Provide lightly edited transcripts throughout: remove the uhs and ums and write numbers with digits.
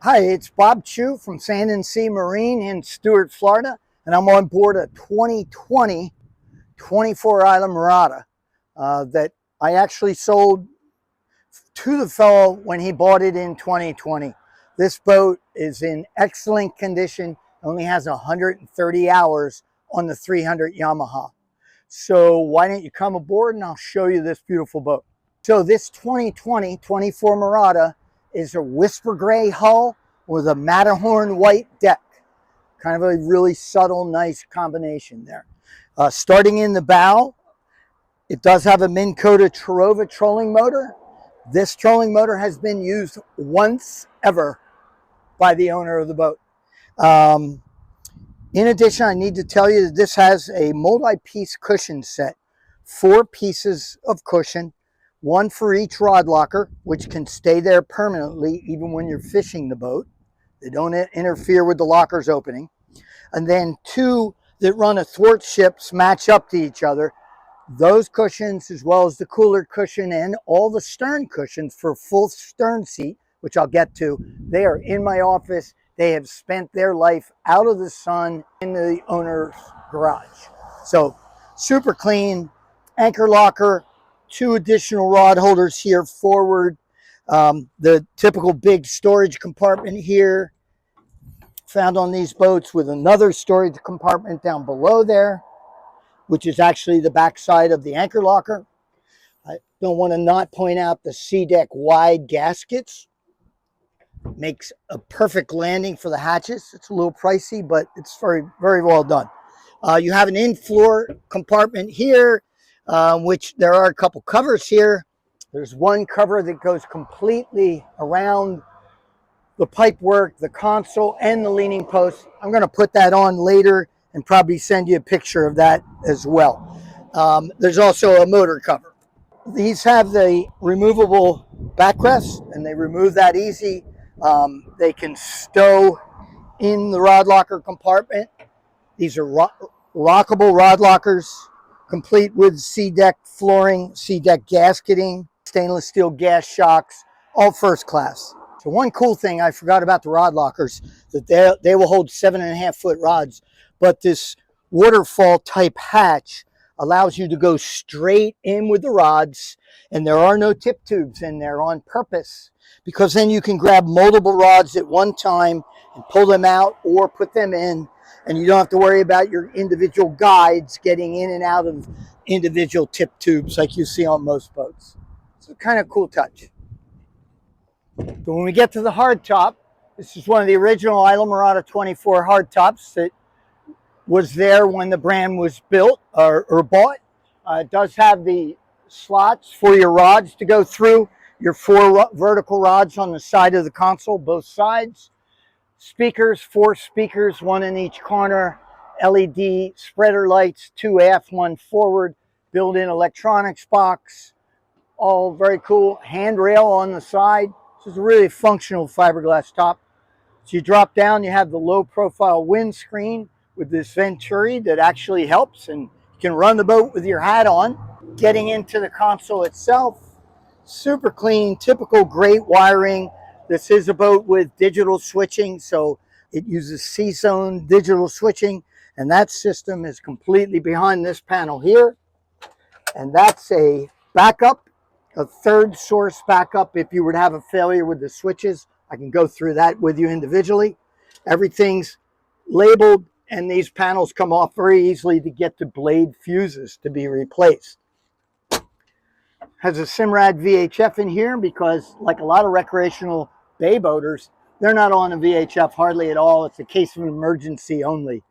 Hi, it's Bob Chu from Sand and Sea Marine in Stuart, Florida, and I'm on board a 2020 24 Islamorada that I actually sold to the fellow when he bought it in 2020. This boat is in excellent condition, only has 130 hours on the 300 Yamaha. So why don't you come aboard and I'll show you this beautiful boat. So this 2020 24 Morada is a whisper gray hull with a Matterhorn white deck. Kind of a really subtle, nice combination there. Starting in the bow, it does have a MinnKota Terrova trolling motor. This trolling motor has been used once ever by the owner of the boat. In addition, I need to tell you that this has a multi-piece cushion set. 4 pieces of cushion, 1 for each rod locker, which can stay there permanently even when you're fishing the boat. They don't interfere with the lockers opening. And then 2 that run athwartships match up to each other. Those cushions, as well as the cooler cushion and all the stern cushions for a full stern seat, which I'll get to, they are in my office. They have spent their life out of the sun in the owner's garage. So super clean, anchor locker, 2 additional rod holders here forward, the typical big storage compartment here found on these boats, with another storage compartment down below there, which is actually the back side of the anchor locker. I don't want to not point out the sea deck wide gaskets. Makes a perfect landing for the hatches. It's a little pricey, but it's very, very well done. You have an in-floor compartment here, which there are a couple covers here. There's one cover that goes completely around the pipework, the console, and the leaning post. I'm going to put that on later and probably send you a picture of that as well. There's also a motor cover. These have the removable backrest, and they remove that easy. They can stow in the rod locker compartment. These are rockable rod lockers, complete with sea deck flooring, sea deck gasketing, stainless steel gas shocks, all first class. So one cool thing I forgot about the rod lockers, that they will hold 7.5-foot rods, but this waterfall type hatch allows you to go straight in with the rods, and there are no tip tubes in there on purpose, because then you can grab multiple rods at one time and pull them out or put them in, and you don't have to worry about your individual guides getting in and out of individual tip tubes like you see on most boats. It's a kind of cool touch. So when we get to the hardtop, this is one of the original Islamorada 24 hardtops that was there when the brand was built or bought. It does have the slots for your rods to go through, your 4 vertical rods on the side of the console, both sides. Speakers, 4 speakers, 1 in each corner, LED spreader lights, 2 aft, 1 forward, built-in electronics box, all very cool. Handrail on the side. This is a really functional fiberglass top. So you drop down, you have the low profile windscreen with this Venturi that actually helps, and you can run the boat with your hat on. Getting into the console itself, super clean, typical great wiring. This is a boat with digital switching, so it uses C-zone digital switching, and that system is completely behind this panel here. And that's a backup, a 3rd source backup if you were to have a failure with the switches. I can go through that with you individually. Everything's labeled, and these panels come off very easily to get the blade fuses to be replaced. Has a Simrad VHF in here because, like a lot of recreational bay boaters, they're not on a VHF hardly at all. It's a case of an emergency only.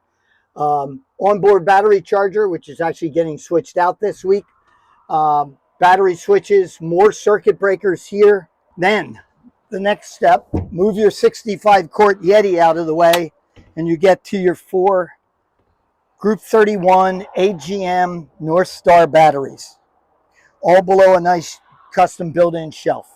Onboard battery charger, which is actually getting switched out this week. Battery switches, more circuit breakers here. Then the next step, move your 65 quart Yeti out of the way, and you get to your 4 Group 31 AGM North Star batteries, all below a nice custom built-in shelf.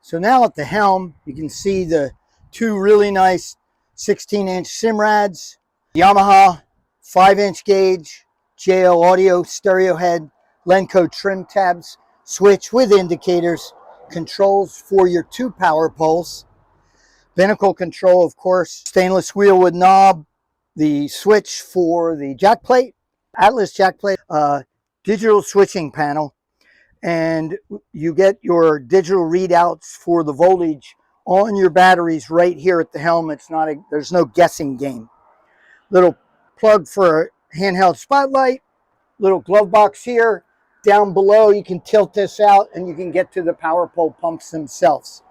So now at the helm, you can see the 2 really nice 16-inch Simrads, Yamaha 5-inch gauge, JL audio stereo head, MinnKota trim tabs, switch with indicators, controls for your 2 power poles. Binnacle control, of course, stainless wheel with knob, the switch for the jack plate, Atlas jack plate, digital switching panel, and you get your digital readouts for the voltage on your batteries right here at the helm. There's no guessing game. Little plug for a handheld spotlight, little glove box here. Down below, you can tilt this out and you can get to the power pole pumps themselves.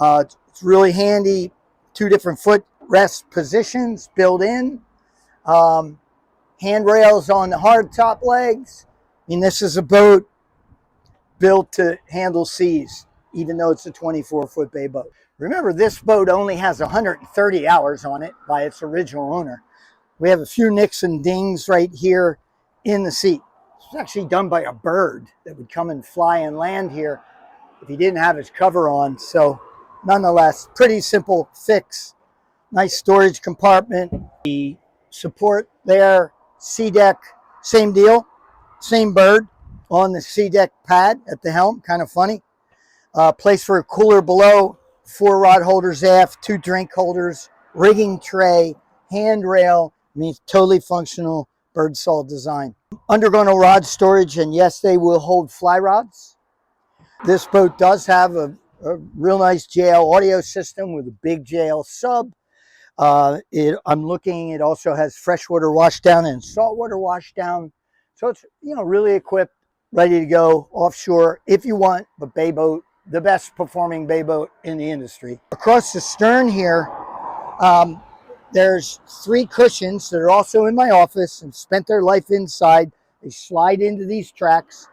It's really handy. 2 different footrest positions built in. Handrails on the hardtop legs. I mean, this is a boat built to handle seas, even though it's a 24-foot bay boat. Remember, this boat only has 130 hours on it by its original owner. We have a few nicks and dings right here in the seat. This was actually done by a bird that would come and fly and land here if he didn't have his cover on. So nonetheless, pretty simple fix. Nice storage compartment. The support there, C-deck, same deal, same bird on the C-deck pad at the helm, kind of funny. Place for a cooler below, 4 rod holders aft, 2 drink holders, rigging tray, handrail. I mean, totally functional bird saw design. Under Gunnel Rod storage, and yes, they will hold fly rods. This boat does have a real nice JL audio system with a big JL sub. I'm looking, it also has freshwater washdown and saltwater washdown. So it's, really equipped, ready to go offshore if you want, but bay boat, the best performing bay boat in the industry. Across the stern here, there's 3 cushions that are also in my office and spent their life inside. They slide into these tracks.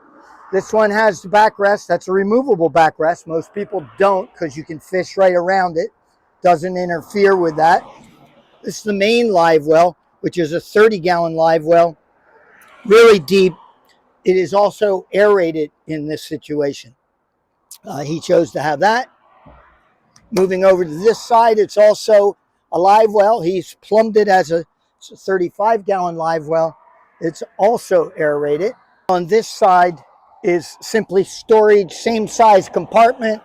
This one has the backrest. That's a removable backrest. Most people don't because you can fish right around it. Doesn't interfere with that. This is the main live well, which is a 30-gallon live well. Really deep. It is also aerated in this situation. He chose to have that. Moving over to this side, it's also a live well. He's plumbed it as a 35-gallon live well. It's also aerated. On this side is simply storage, same size compartment.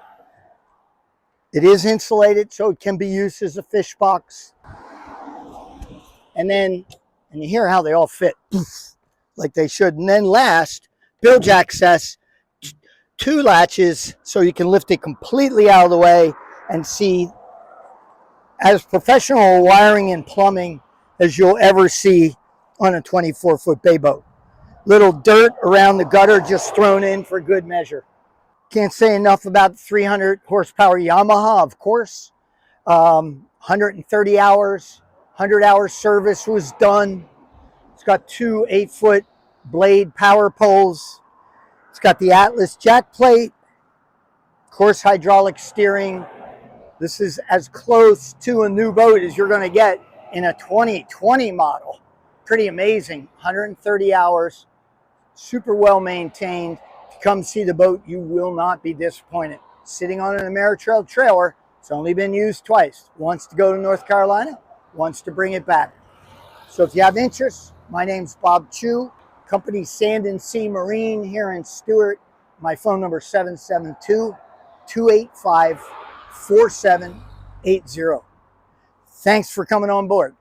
It is insulated, so it can be used as a fish box. And you hear how they all fit like they should. And then last, bilge access, 2 latches, so you can lift it completely out of the way and see as professional wiring and plumbing as you'll ever see on a 24-foot bay boat. Little dirt around the gutter just thrown in for good measure. Can't say enough about the 300 horsepower Yamaha, of course. 130 hours, 100-hour service was done. It's got 2 8-foot blade power poles. It's got the Atlas jack plate, of course, hydraulic steering. This is as close to a new boat as you're going to get in a 2020 model. Pretty amazing. 130 hours, super well maintained. If you come see the boat, you will not be disappointed. Sitting on an Ameratrail trailer. It's only been used twice. Once to go to North Carolina, once to bring it back. So if you have interest, my name's Bob Chu, company Sand and Sea Marine here in Stewart. My phone number is 772-285-4780. Thanks for coming on board.